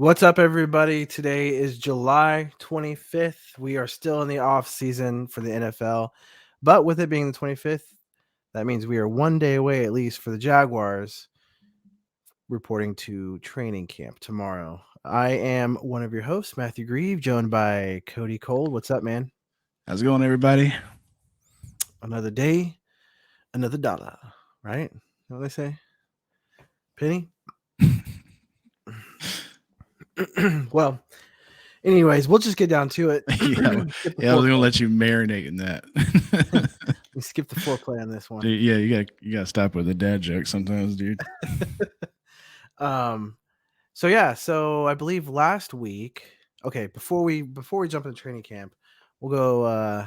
What's up, everybody? Today is July 25th. We are still in the off season for the NFL, but with it being the 25th, that means we are one day away at least for the Jaguars reporting to training camp tomorrow. I am one of your hosts, Matthew Grieve, joined by Cody Cold. What's up, man? How's it going, everybody? Another day, another dollar, right? You know what they say? Penny? Well, anyways, we'll just get down to it. yeah, Skip the I was gonna foreplay. let you marinate in that. We skip the foreplay on this one. Dude, yeah, you gotta stop with the dad joke sometimes, dude. So I believe last week. Okay, before we jump into training camp, we'll go.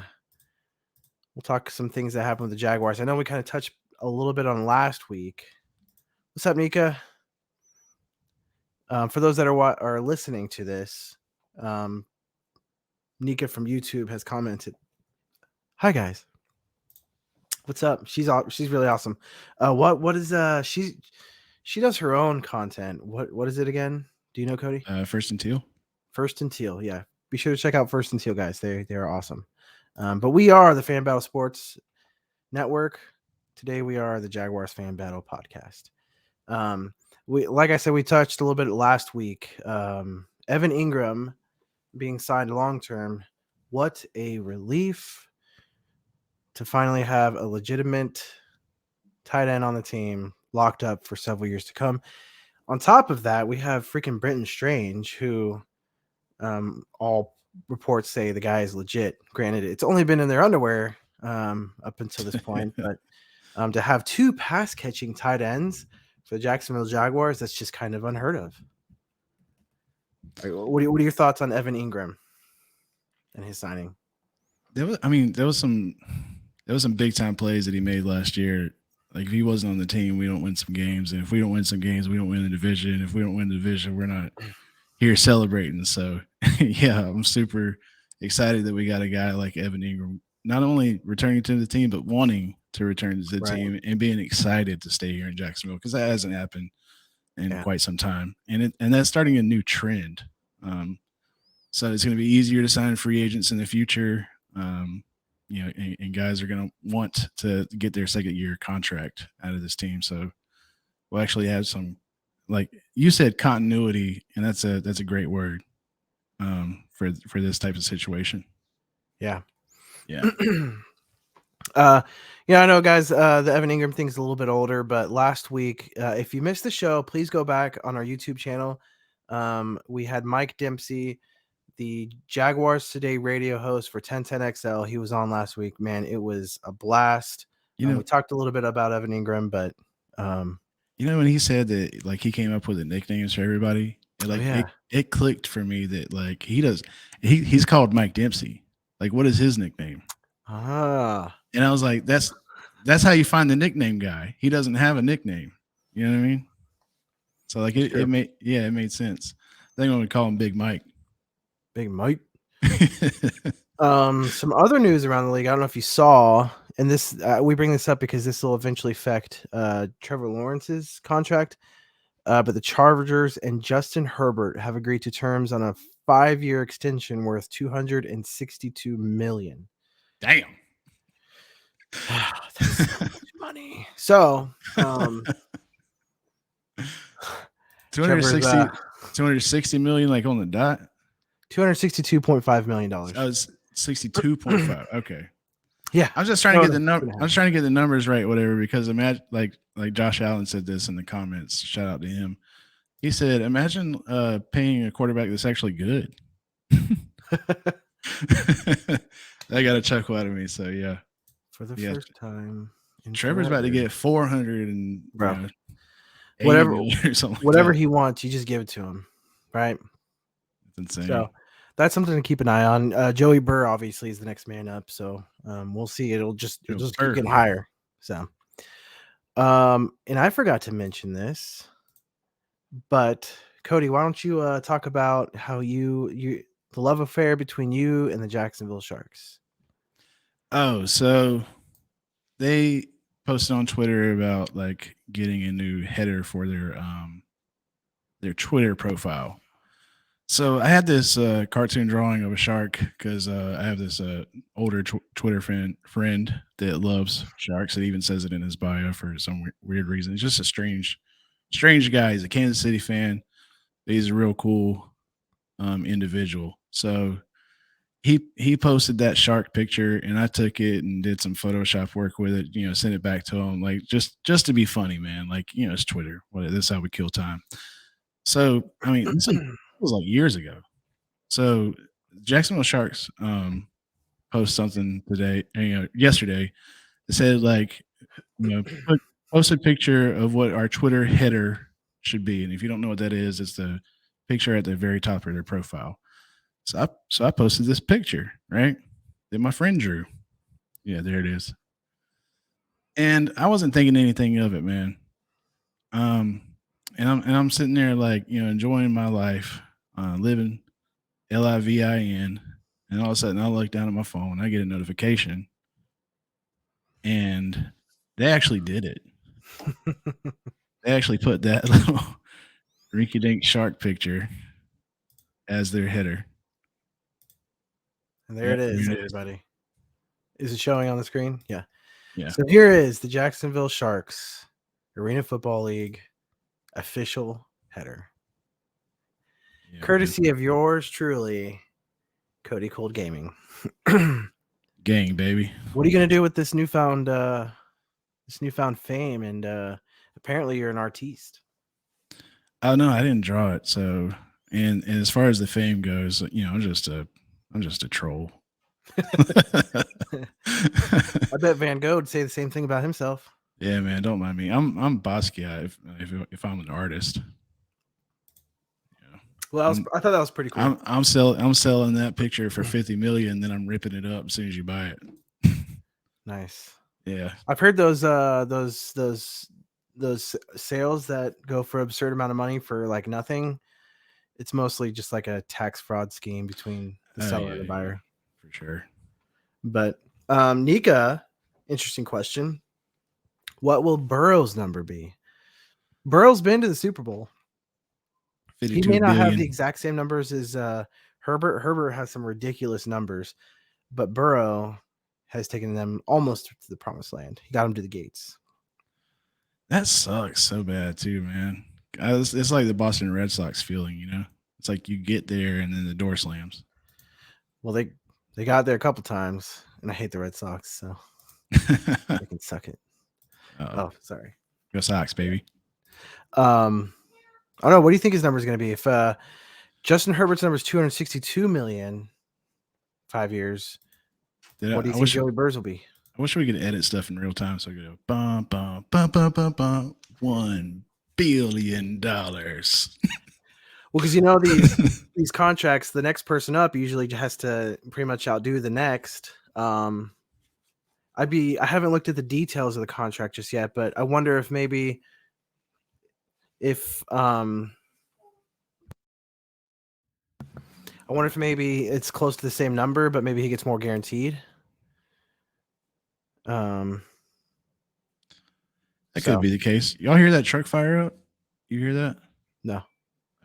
We'll talk some things that happened with the Jaguars. I know we kind of touched a little bit on last week. What's up, Nika? For those that are listening to this, Nika from YouTube has commented. Hi guys, what's up? She's really awesome. What is she does her own content. What is it again? Do you know, Cody? First and teal. First and Teal, yeah. Be sure to check out First and Teal, guys. They are awesome. But we are the Fan Battle Sports Network. Today we are the Jaguars Fan Battle Podcast. We, like I said, we touched a little bit last week. Evan Ingram being signed long term. What a relief to finally have a legitimate tight end on the team locked up for several years to come. On top of that, we have freaking Brenton Strange, who all reports say the guy is legit. Granted, it's only been in their underwear up until this point, but to have two pass catching tight ends for the Jacksonville Jaguars, that's just kind of unheard of. What are your thoughts on Evan Ingram and his signing? There was some big time plays that he made last year. Like if he wasn't on the team, we don't win some games, and if we don't win some games, we don't win the division. If we don't win the division, we're not here celebrating. So yeah, I'm super excited that we got a guy like Evan Ingram, not only returning to the team, but wanting to return to the team and being excited to stay here in Jacksonville, because that hasn't happened in quite some time. And that's starting a new trend. So it's going to be easier to sign free agents in the future. And guys are going to want to get their second year contract out of this team. So we'll actually have some, like you said, continuity, and that's a great word for this type of situation. Yeah. Yeah. I know, guys, the Evan Ingram thing's a little bit older, but last week, if you missed the show, please go back on our YouTube channel. We had Mike Dempsey, the Jaguars Today radio host for 1010XL. He was on last week. Man, it was a blast. We talked a little bit about Evan Ingram, but when he said that, like, he came up with the nicknames for everybody, it clicked for me that, like, he's called Mike Dempsey. Like, what is his nickname? And I was like, that's how you find the nickname guy. He doesn't have a nickname. You know what I mean? So like it made sense. They're going to call him Big Mike. Big Mike. Some other news around the league. I don't know if you saw, and this we bring this up because this will eventually affect Trevor Lawrence's contract. But the Chargers and Justin Herbert have agreed to terms on a 5-year extension worth $262 million. Damn. That's so much money. So 260 million, like on the dot. $262.5 million. I was 62.5. Okay. Yeah. I was just trying to get the number. I was trying to get the numbers right, whatever, because imagine like Josh Allen said this in the comments. Shout out to him. He said, imagine paying a quarterback that's actually good. I got a chuckle out of me. So yeah. For the first time. Trevor's about to get 400 and whatever he wants, you just give it to him. Right. That's insane. So that's something to keep an eye on. Joey Burr obviously is the next man up. So we'll see. It'll just keep getting higher. So and I forgot to mention this, but Cody, why don't you talk about how the love affair between you and the Jacksonville Sharks? Oh, so they posted on Twitter about like getting a new header for their Twitter profile. So I had this cartoon drawing of a shark because I have this older Twitter friend that loves sharks. It even says it in his bio for some weird reason. He's just a strange guy. He's a Kansas City fan. But he's a real cool individual. So he posted that shark picture, and I took it and did some Photoshop work with it. Sent it back to him, like just to be funny, man. Like it's Twitter. This is how we kill time. So I mean, was like years ago. So Jacksonville Sharks post something today, yesterday. It said like, post a picture of what our Twitter header should be, and if you don't know what that is, it's the picture at the very top of their profile. So I posted this picture, right? That my friend drew. Yeah, there it is. And I wasn't thinking anything of it, man. And I'm sitting there like, enjoying my life, living LIVIN, and all of a sudden I look down at my phone, I get a notification, and they actually did it. They actually put that little rinky dink shark picture as their header. And there it is, everybody. Is it showing on the screen? Yeah. Yeah. So here is the Jacksonville Sharks Arena Football League official header. Yeah, courtesy of yours truly, Cody Cold Gaming. Gang, baby. What are you gonna do with this newfound fame? And apparently you're an artiste. Oh no, I didn't draw it. So and as far as the fame goes, I'm just a troll. I bet Van Gogh would say the same thing about himself. Yeah, man, don't mind me. I'm Basquiat if I'm an artist. Well, I thought that was pretty cool. I'm selling that picture for $50 million, then I'm ripping it up as soon as you buy it. Nice. Yeah, I've heard those sales that go for absurd amount of money for like nothing. It's mostly just like a tax fraud scheme between the seller and the buyer. For sure. But Nika, interesting question. What will Burrow's number be? Burrow's been to the Super Bowl. He may not have the exact same numbers as Herbert. Herbert has some ridiculous numbers, but Burrow has taken them almost to the promised land. He got them to the gates. That sucks so bad too, man. It's like the Boston Red Sox feeling, It's like you get there and then the door slams. Well, they got there a couple times, and I hate the Red Sox, so they can suck it. Oh, sorry. Go Sox, baby. I don't know. What do you think his number is going to be? If Justin Herbert's number is 262 million, 5 years, what do you think Joey Burr's will be? I wish we could edit stuff in real time so we could go bum bum bum bum bum bum $1 billion. Well, because these contracts, the next person up usually has to pretty much outdo the next. I haven't looked at the details of the contract just yet, but I wonder if maybe it's close to the same number, but maybe he gets more guaranteed. That could be the case. Y'all hear that truck fire up? You hear that? No.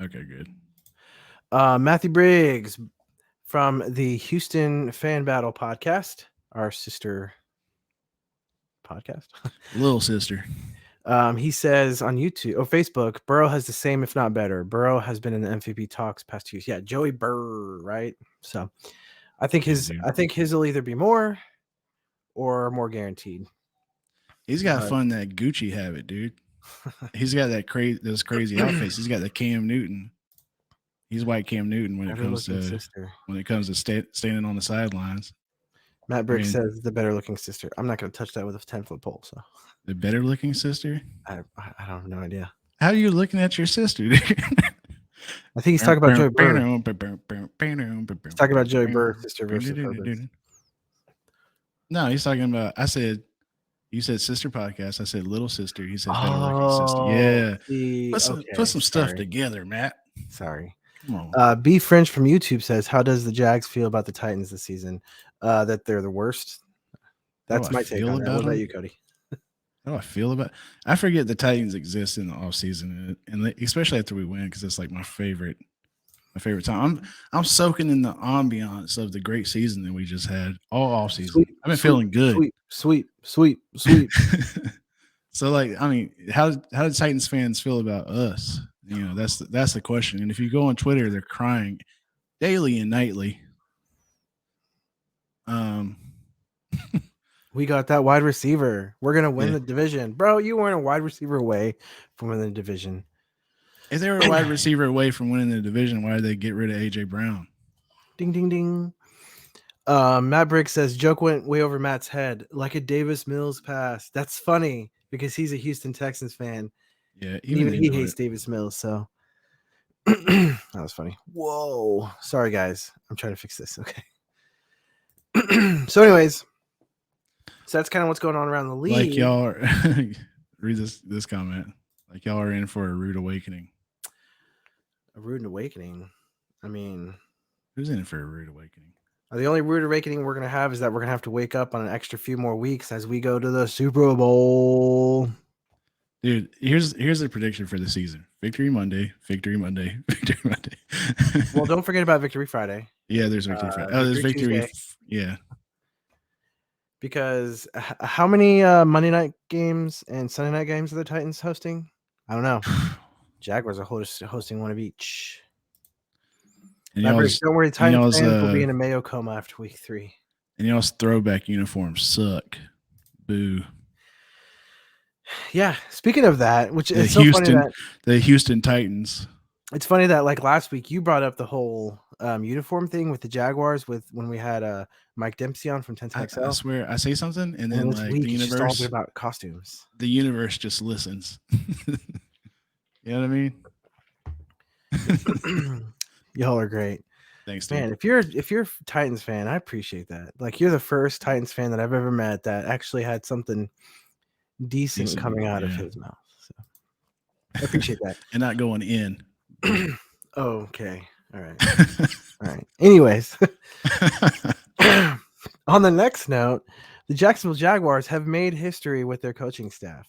Okay, good. Matthew Briggs from the Houston Fan Battle podcast, our sister podcast. Little sister. He says on YouTube or Facebook, Burrow has the same, if not better. Burrow has been in the MVP talks past 2 years. Yeah, Joey Burr, right? So I think his will either be more or more guaranteed. He's got to fund that Gucci habit, dude. He's got those crazy outfits. He's got the Cam Newton. He's white Cam Newton when it comes to standing on the sidelines. Matt Brick says the better looking sister. I'm not going to touch that with a 10-foot pole. So the better looking sister? I have no idea. How are you looking at your sister, dude? I think he's talking about Joey Burr. He's talking about Joey Burr, sister versus Herbert. No, he's talking about. You said sister podcast. I said little sister. He said better looking sister. Yeah. Put some stuff together, Matt. Sorry. Come on. B French from YouTube says, "How does the Jags feel about the Titans this season? That they're the worst." That's my take on that. What about you, Cody? How do I feel about? I forget the Titans exist in the offseason, and especially after we win, because it's like my favorite My favorite time. I'm soaking in the ambiance of the great season that we just had all off season. Sweep, I've been sweep, feeling good. sweep, sweep, sweep, sweep. So, like, I mean, how do Titans fans feel about us? You know, that's the question. And if you go on Twitter, they're crying daily and nightly. Um, We got that wide receiver. We're gonna win Yeah. the division, bro. You weren't a wide receiver away from winning the division. If they were a wide receiver away from winning the division, why did they get rid of AJ Brown? Ding, ding, ding. Matt Briggs says joke went way over Matt's head, like a Davis Mills pass. That's funny because he's a Houston Texans fan. Yeah, Even they he know hates it. Davis Mills. So that was funny. Whoa, sorry guys, I'm trying to fix this. Okay. So, anyways, so that's kind of what's going on around the league. Like y'all are, read this comment. Like y'all are in for a rude awakening. A rude awakening. I mean, Who's in for a rude awakening? the only rude awakening we're gonna have is that we're gonna have to wake up on an extra few more weeks as we go to the Super Bowl. Dude, here's a prediction for the season. Victory Monday, victory Monday, victory Monday. Well, don't forget about Victory Friday. Yeah, there's victory Friday. Oh, there's victory. Tuesday. Yeah. Because how many Monday night games and Sunday night games are the Titans hosting? I don't know. Jaguars are hosting one of each. And Don't worry, Titans fans will be in a Mayo coma after week 3. And y'all's throwback uniforms suck. Boo. Yeah. Speaking of that, which is so funny that the Houston Titans. It's funny that like last week you brought up the whole uniform thing with the Jaguars when we had Mike Dempsey on from 1010XL. I swear I say something and then like the universe just all about costumes. The universe just listens. You know what I mean? Y'all are great. Thanks, dude. Man. If you're a Titans fan, I appreciate that. Like you're the first Titans fan that I've ever met that actually had something decent coming out of his mouth. So I appreciate that. And not going in. Oh, okay. All right. All right. Anyways, on the next note, the Jacksonville Jaguars have made history with their coaching staff.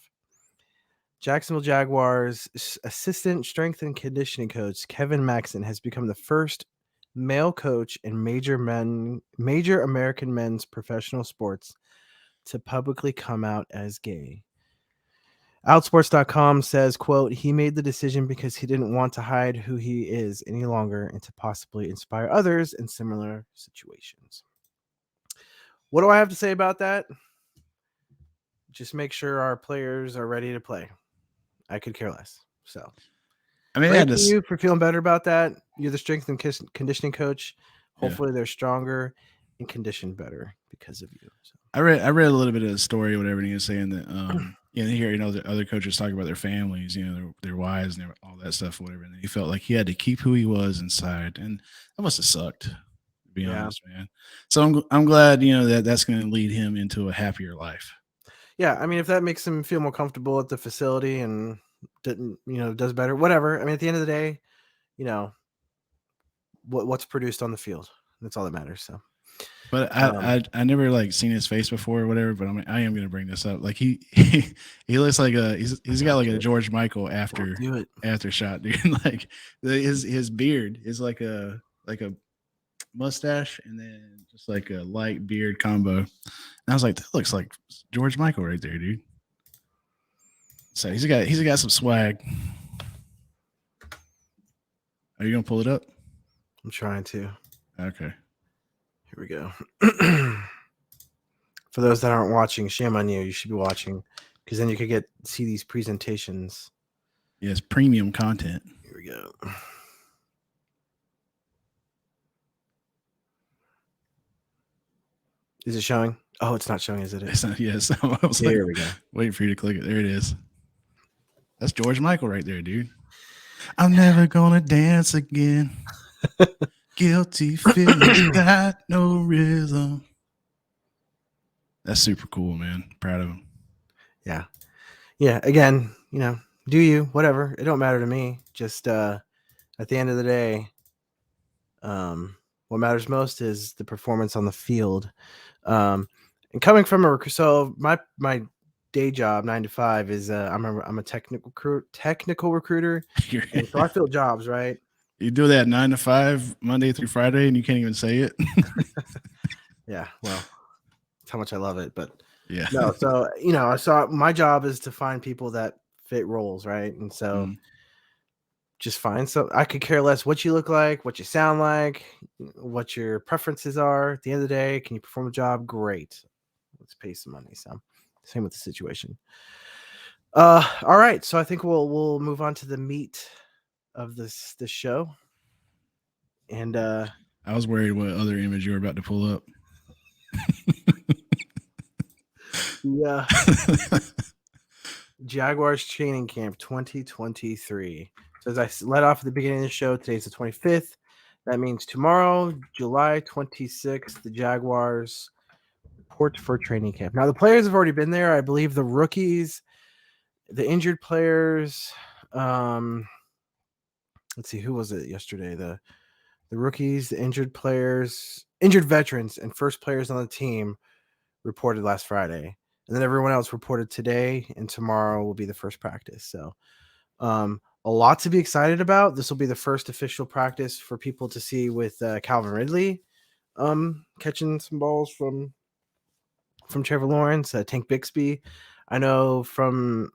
Jacksonville Jaguars assistant strength and conditioning coach Kevin Maxon has become the first male coach in major American men's professional sports to publicly come out as gay. Outsports.com says, quote, he made the decision because he didn't want to hide who he is any longer and to possibly inspire others in similar situations. What do I have to say about that? Just make sure our players are ready to play. I could care less. So, I mean, thank you for feeling better about that. You're the strength and conditioning coach. Hopefully they're stronger and conditioned better because of you. So. I read a little bit of the story or whatever, and he was saying that the other coaches talk about their families, their wives and all that stuff, whatever. And he felt like he had to keep who he was inside, and that must have sucked, to be honest, man. So I'm glad that's going to lead him into a happier life. Yeah, I mean, if that makes him feel more comfortable at the facility and does better, whatever. I mean, at the end of the day, what's produced on the field, that's all that matters. So. But I never like seen his face before or whatever. But I am gonna bring this up. Like he looks like he's got like a George Michael after shot, dude. Like his beard is like a mustache and then just like a light beard combo. And I was like, that looks like George Michael right there, dude. So he's got some swag. Are you gonna pull it up? I'm trying to. Okay. Here we go. For those that aren't watching, shame on you. You should be watching because then you could see these presentations. Yes, premium content. Here we go. Is it showing? Oh, it's not showing, is it? It's not, yes. I was here we go. Waiting for you to click it. There it is. That's George Michael right there, dude. I'm never gonna dance again. Guilty feelings got no rhythm. That's super cool, man. Proud of him. Yeah. Yeah. Again, do you, whatever. It don't matter to me. Just at the end of the day, what matters most is the performance on the field. And coming from my day job 9 to 5 is I'm a technical recruiter. And so I fill jobs, right? You do that 9 to 5, Monday through Friday, and you can't even say it. Yeah, well, that's how much I love it. But Yeah. no, so so my job is to find people that fit roles, right? And so Mm. just find so I could care less what you look like, what you sound like, what your preferences are. At the end of the day, can you perform a job? Great. Let's pay some money. So same with the situation. All right. So I think we'll move on to the meat of this show. And I was worried what other image you were about to pull up. yeah, Jaguars training camp 2023. So as I let off at the beginning of the show, today's the 25th. That means tomorrow, July 26th, the Jaguars report for training camp. Now the players have already been there. I believe the rookies, the injured players. Let's see, who was it yesterday? The rookies, the injured players, injured veterans, and first players on the team reported last Friday. And then everyone else reported today, and tomorrow will be the first practice. So a lot to be excited about. This will be the first official practice for people to see with Calvin Ridley catching some balls from Trevor Lawrence, Tank Bixby. I know from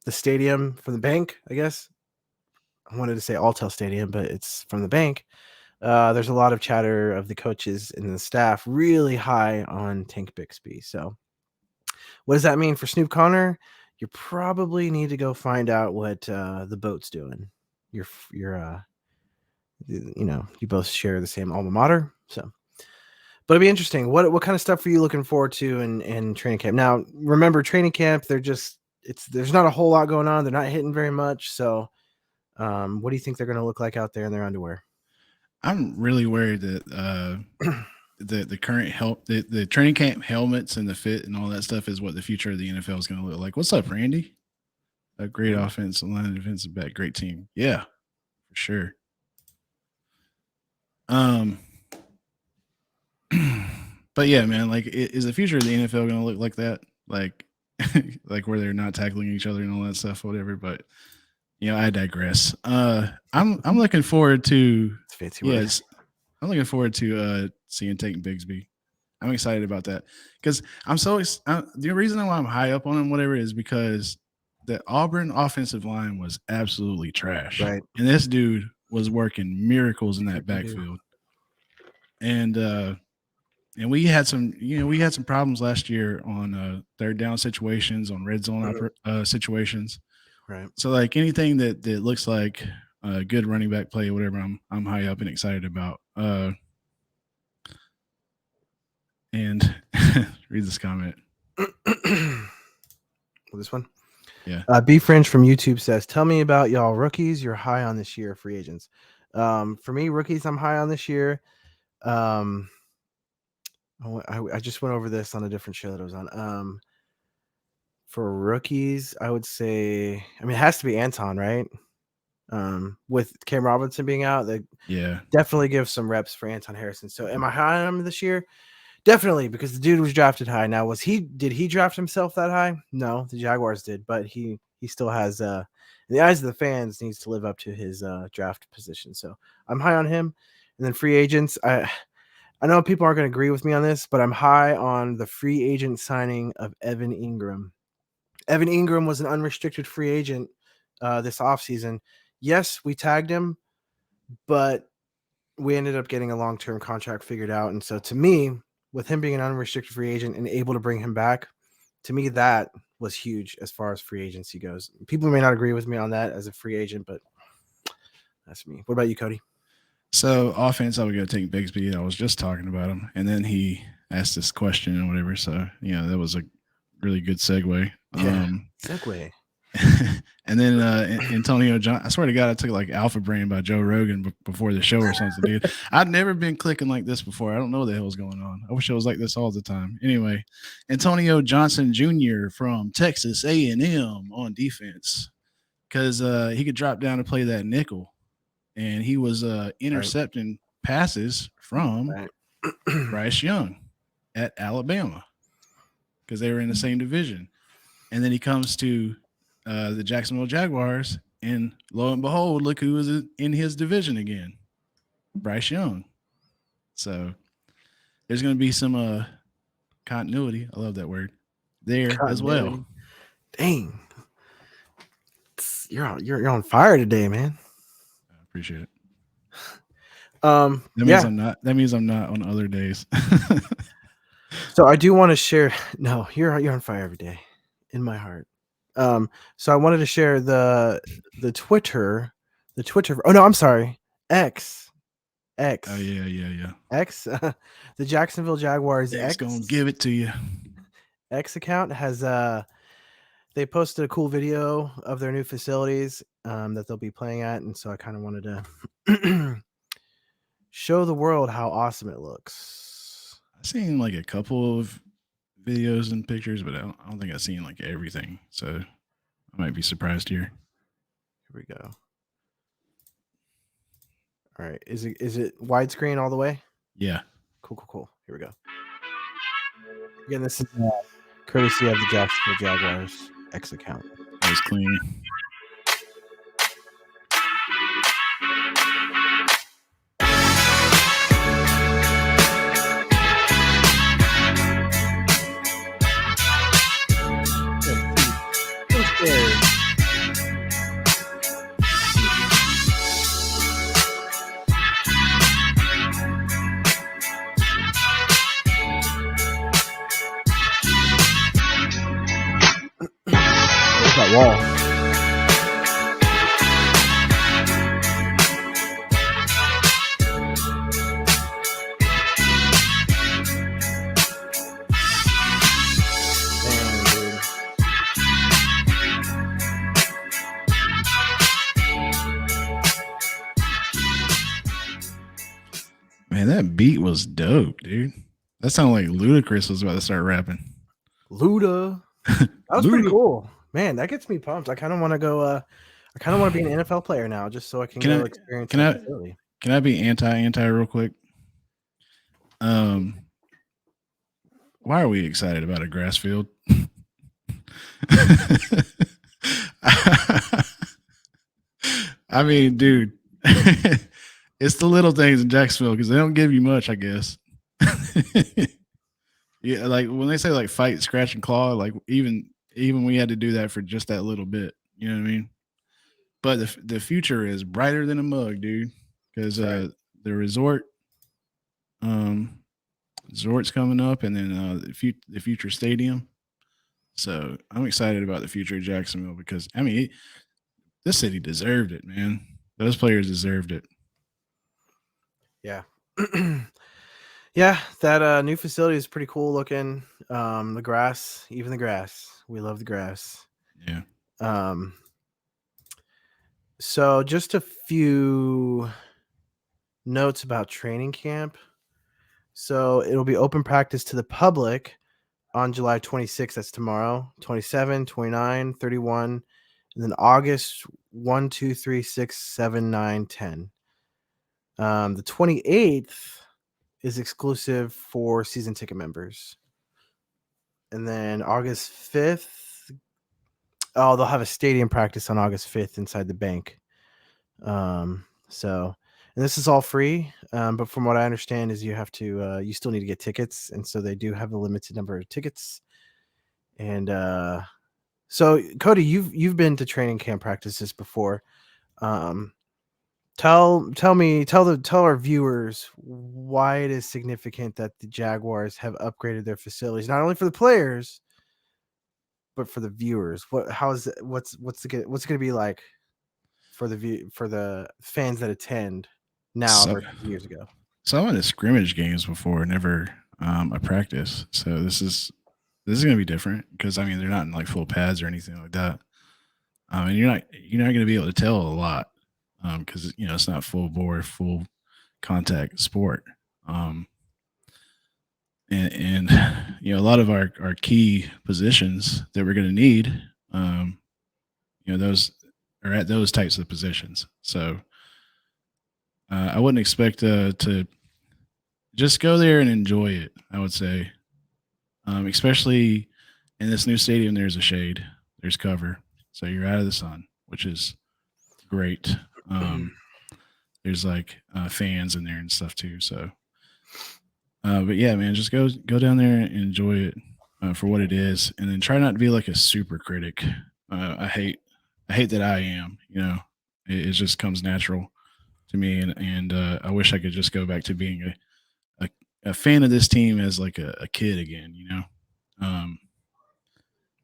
the stadium, from the bank, I guess. I wanted to say Alltel Stadium, but it's from the bank. There's a lot of chatter of the coaches and the staff really high on Tank Bixby. So what does that mean for Snoop Connor? You probably need to go find out what the boat's doing. You're you both share the same alma mater, so. But it'd be interesting. What kind of stuff are you looking forward to in training camp? Now, remember, training camp, there's not a whole lot going on. They're not hitting very much. So, what do you think they're going to look like out there in their underwear? I'm really worried that the current the training camp helmets and the fit and all that stuff is what the future of the NFL is going to look like. What's up, Randy? A great offensive line, defensive back, great team. Yeah, for sure. But yeah, man, like, is the future of the NFL going to look like that? Like, like where they're not tackling each other and all that stuff, whatever. But I digress. I'm looking forward to. It's a fancy word. Yes, I'm looking forward to seeing Tate Bigsby. I'm excited about that because the reason why I'm high up on him, whatever, is because the Auburn offensive line was absolutely trash, Right. and this dude was working miracles in that backfield. And we had some problems last year on third down situations, on red zone situations. Right. So like anything that looks like a good running back play, whatever, I'm high up and excited about. And read this comment. This one? Yeah. B Fringe from YouTube says, "Tell me about y'all rookies. You're high on this year, free agents." For me, rookies, I'm high on this year. I just went over this on a different show that I was on. For rookies, I would say, I mean, it has to be Anton, right? With Cam Robinson being out, they definitely give some reps for Anton Harrison. So am I high on him this year? Definitely, because the dude was drafted high. Now, did he draft himself that high? No, the Jaguars did, but he still has in the eyes of the fans needs to live up to his draft position. So I'm high on him. And then free agents, I know people aren't going to agree with me on this, but I'm high on the free agent signing of Evan Ingram. Evan Ingram was an unrestricted free agent this offseason. Yes, we tagged him, but we ended up getting a long-term contract figured out. And so to me, with him being an unrestricted free agent and able to bring him back, to me, that was huge as far as free agency goes. People may not agree with me on that as a free agent, but that's me. What about you, Cody? So offense, I would go take Bigsby. I was just talking about him, and then he asked this question and whatever. So that was a really good segue. Yeah, segue. And then Antonio John. I swear to God, I took like Alpha Brain by Joe Rogan before the show or something, dude. I'd never been clicking like this before. I don't know what the hell's going on. I wish it was like this all the time. Anyway, Antonio Johnson Jr. from Texas A&M on defense, because he could drop down and play that nickel, and he was intercepting passes from Bryce Young at Alabama because they were in the same division. And then he comes to the Jacksonville Jaguars, And lo and behold, look who is in his division again, Bryce Young. So there's going to be some continuity. I love that word there as well. Continuity. Dang, you're on fire today, man. I appreciate it. Yeah. That means I'm not on other days. So I do want to share. No, you're on fire every day, in my heart. So I wanted to share the Twitter, the Twitter. Oh no, I'm sorry, X, Oh X, yeah. X. The Jacksonville Jaguars X X gonna give it to you. X account has they posted a cool video of their new facilities that they'll be playing at, and so I kind of wanted to show the world how awesome it looks. I've seen like a couple of videos and pictures, but I don't think I've seen like everything. So I might be surprised here. Here we go. All right, is it widescreen all the way? Yeah. Cool. Here we go. Again, this is courtesy of the Jacksonville Jaguars X account. That was clean. That wall. Man, that beat was dope, dude. That sounded like Ludacris was about to start rapping. Luda. That was pretty cool. Man, that gets me pumped. I kind of want to go. I kind of want to be an NFL player now, just so I can go experience that facility. Can I be anti real quick? Why are we excited about a grass field? I mean, dude, it's the little things in Jacksonville because they don't give you much, I guess. Yeah, like when they say like fight, scratch, and claw, like even we had to do that for just that little bit. You know what I mean? But the future is brighter than a mug, dude. Because the resort's coming up, and then the future stadium. So I'm excited about the future of Jacksonville because I mean, this city deserved it, man. Those players deserved it. Yeah. Yeah, that new facility is pretty cool looking. The grass, even the grass. We love the grass. Yeah. So just a few notes about training camp. So it'll be open practice to the public on July 26th. That's tomorrow. 27, 29, 31, and then August 1, 2, 3, 6, 7, 9, 10. The 28th is exclusive for season ticket members. And then August 5th, they'll have a stadium practice on August 5th inside the bank. And this is all free. But from what I understand is you have to, you still need to get tickets. And so they do have a limited number of tickets. And so Cody, you've been to training camp practices before. Tell our viewers why it is significant that the Jaguars have upgraded their facilities, not only for the players, but for the viewers. What's it going to be like for the fans that attend now versus years ago? So I went to scrimmage games before, never a practice. So this is going to be different because I mean they're not in like full pads or anything like that. And you're not going to be able to tell a lot because it's not full bore, full contact sport. And a lot of our key positions that we're going to need, those are at those types of positions. So I wouldn't expect to just go there and enjoy it. I would say, especially in this new stadium, there's a shade, there's cover, so you're out of the sun, which is great. There's like fans in there and stuff too. So, but yeah, man, just go down there and enjoy it for what it is, and then try not to be like a super critic. I hate that I am. You know, it just comes natural to me, and I wish I could just go back to being a, a fan of this team as like a kid again. You know, um,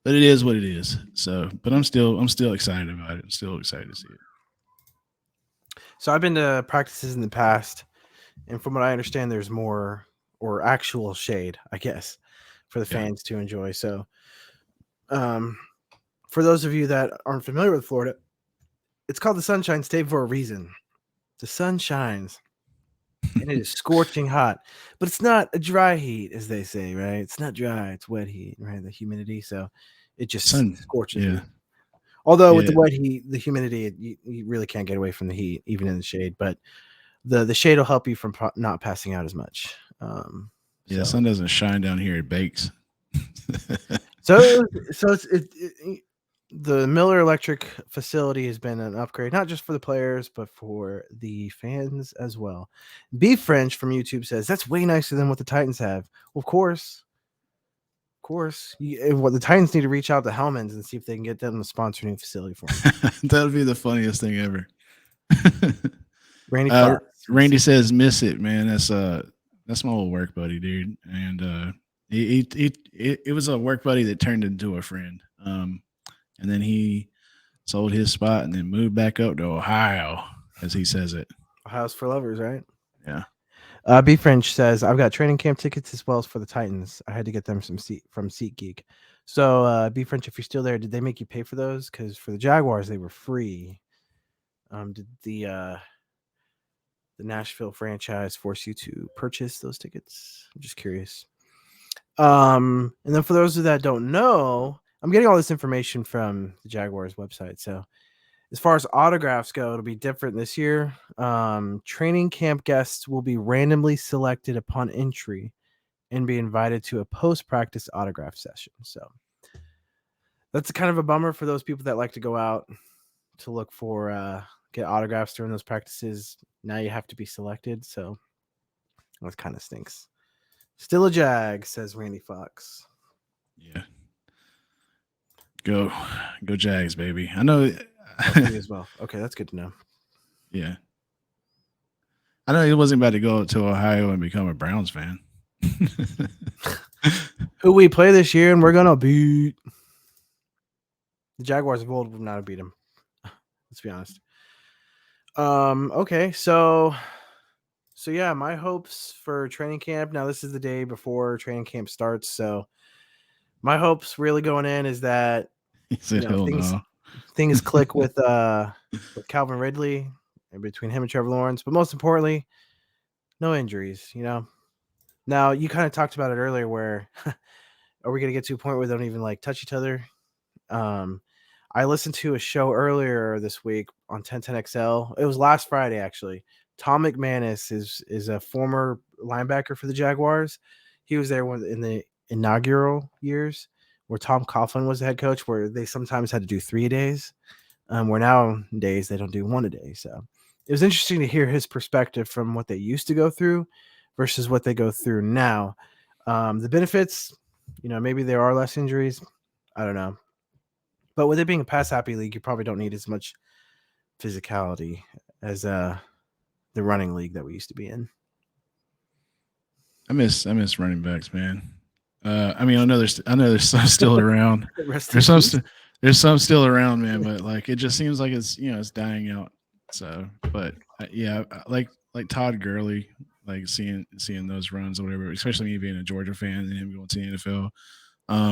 but it is what it is. So, but I'm still excited about it. I'm still excited to see it. So I've been to practices in the past, and from what I understand, there's more or actual shade, I guess, for the Yeah. fans to enjoy. So, um, for those of you that aren't familiar with Florida, it's called the Sunshine State for a reason. The sun shines and it is scorching hot, but it's not a dry heat, as they say, right? It's not dry; it's wet heat, right? The humidity, so it just Sun. scorches Yeah. you. Although with the Yeah. wet heat, the humidity, you really can't get away from the heat, even in the shade. But the shade will help you from not passing out as much. Yeah. The So sun doesn't shine down here; it bakes. so so the Miller Electric facility has been an upgrade, not just for the players, but for the fans as well. Beef French from YouTube says that's way nicer than what the Titans have. Well, of course. What the Titans need to reach out to Hellman's and see if they can get them to sponsor a new facility for them. That would be the funniest thing ever. Randy Fox. Randy says, "Miss it, man. That's my old work buddy, dude." And it was a work buddy that turned into a friend. And then he sold his spot and then moved back up to Ohio, as he says it. House for Lovers, right? Yeah. B French says, I've got training camp tickets as well as for the Titans. I had to get them from SeatGeek. So, B French, if you're still there, did they make you pay for those? Because for the Jaguars, they were free. Did the Nashville franchise force you to purchase those tickets? I'm just curious. And then for those of that don't know, I'm getting all this information from the Jaguars website. So as far as autographs go, it'll be different this year. Training camp guests will be randomly selected upon entry and be invited to a post-practice autograph session. So that's kind of a bummer for those people that like to go out to look for get autographs during those practices. Now you have to be selected, so that kind of stinks. Still a Jag, says Randy Fox. Yeah. Go Jags, baby. I know. As well. Okay, that's good to know. Yeah. I know he wasn't about to go to Ohio and become a Browns fan. Who we play this year, and we're gonna beat the Jaguars of old. Would not have beat them. Let's be honest. Okay, so yeah, my hopes for training camp. Now this is the day before training camp starts, so my hopes really going in is that He said, "Hell no." Things click with Calvin Ridley and between him and Trevor Lawrence, but most importantly, no injuries. You know. Now you kind of talked about it earlier, where are we gonna get to a point where they don't even like touch each other? I listened to a show earlier this week on 1010XL. It was last Friday, actually. Tom McManus is a former linebacker for the Jaguars. He was there in the inaugural years where Tom Coughlin was the head coach, where they sometimes had to do 3 days. Where nowadays they don't do 1 a day. So it was interesting to hear his perspective from what they used to go through versus what they go through now. The benefits, maybe there are less injuries. I don't know. But with it being a pass happy league, you probably don't need as much physicality as the running league that we used to be in. I miss running backs, man. I mean, I know there's some still around. There's some still around, man. But like, it just seems like it's dying out. So, but yeah, like Todd Gurley, like seeing those runs or whatever, especially me being a Georgia fan and him going to the NFL.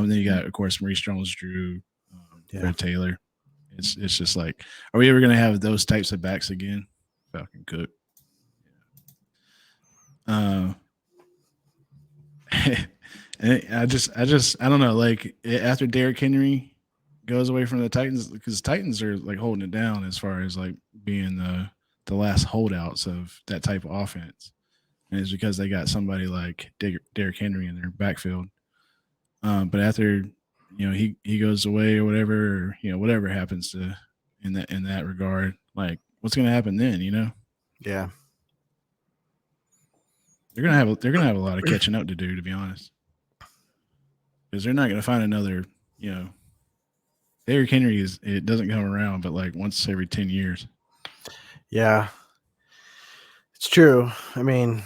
Then you got, of course, Maurice Jones-Drew, Fred Taylor. It's just like, are we ever going to have those types of backs again? Falcon Cook. And I don't know. Like after Derrick Henry goes away from the Titans, because Titans are like holding it down as far as like being the last holdouts of that type of offense, and it's because they got somebody like Derrick Henry in their backfield. But after he goes away or whatever, or, whatever happens to in that regard, Like, what's going to happen then? Yeah. They're gonna have a lot of catching up to do, to be honest, because they're not going to find another. Derrick Henry it doesn't come around, but like once every 10 years. Yeah. It's true. I mean,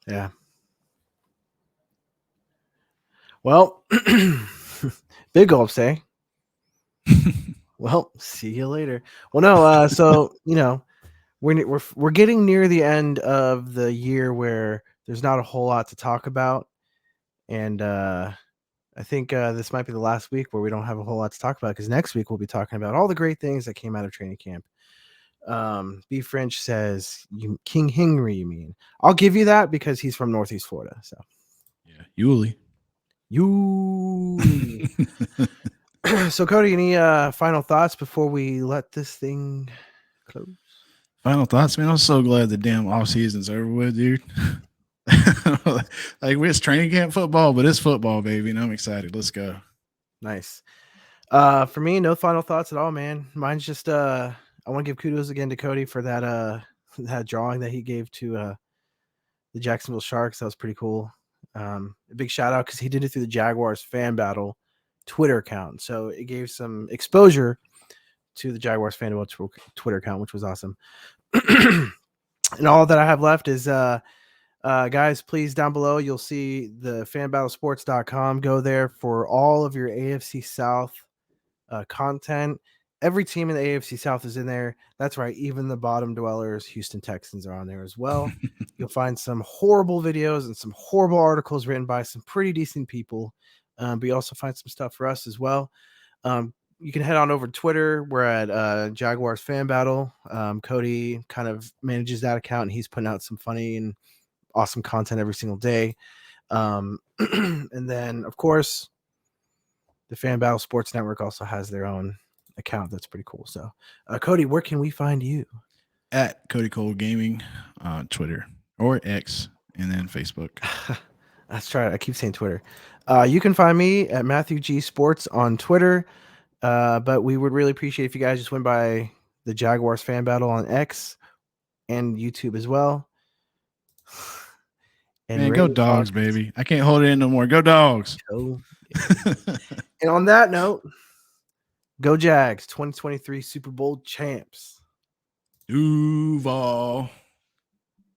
yeah. Well, big gulps, eh? Well, see you later. Well, no. So we're getting near the end of the year where there's not a whole lot to talk about, and I think this might be the last week where we don't have a whole lot to talk about because next week we'll be talking about all the great things that came out of training camp. B French says King Henry. You mean? I'll give you that because he's from Northeast Florida. So yeah, Yulee. So Cody, any final thoughts before we let this thing close? Final thoughts, man. I'm so glad the damn off season's over with, dude. Like it's training camp football, but it's football, baby, and I'm excited. Let's go. Nice. For me, no final thoughts at all, man. Mine's just I want to give kudos again to Cody for that that drawing that he gave to the Jacksonville Sharks. That was pretty cool. A big shout out because he did it through the Jaguars fan battle Twitter account, so it gave some exposure to the Jaguars fan battle Twitter account, which was awesome. And all that I have left is guys, please, down below you'll see the fanbattlesports.com. Go there for all of your AFC South content. Every team in the AFC South is in there. That's right. Even the bottom dwellers, Houston Texans, are on there as well. You'll find some horrible videos and some horrible articles written by some pretty decent people. But you also find some stuff for us as well. You can head on over to Twitter. We're at Jaguars Fan Battle. Cody kind of manages that account, and he's putting out some funny and awesome content every single day. And then, of course, the Fan Battle Sports Network also has their own account. That's pretty cool. So, Cody, where can we find you? At Cody Cold Gaming on Twitter or X, and then Facebook. That's right. I keep saying Twitter. You can find me at Matthew G Sports on Twitter. But we would really appreciate if you guys just went by the Jaguars Fan Battle on X and YouTube as well. And man, go Dogs, baby. I can't hold it in no more. Go Dogs. And on that note, go Jags, 2023 Super Bowl champs. Duval.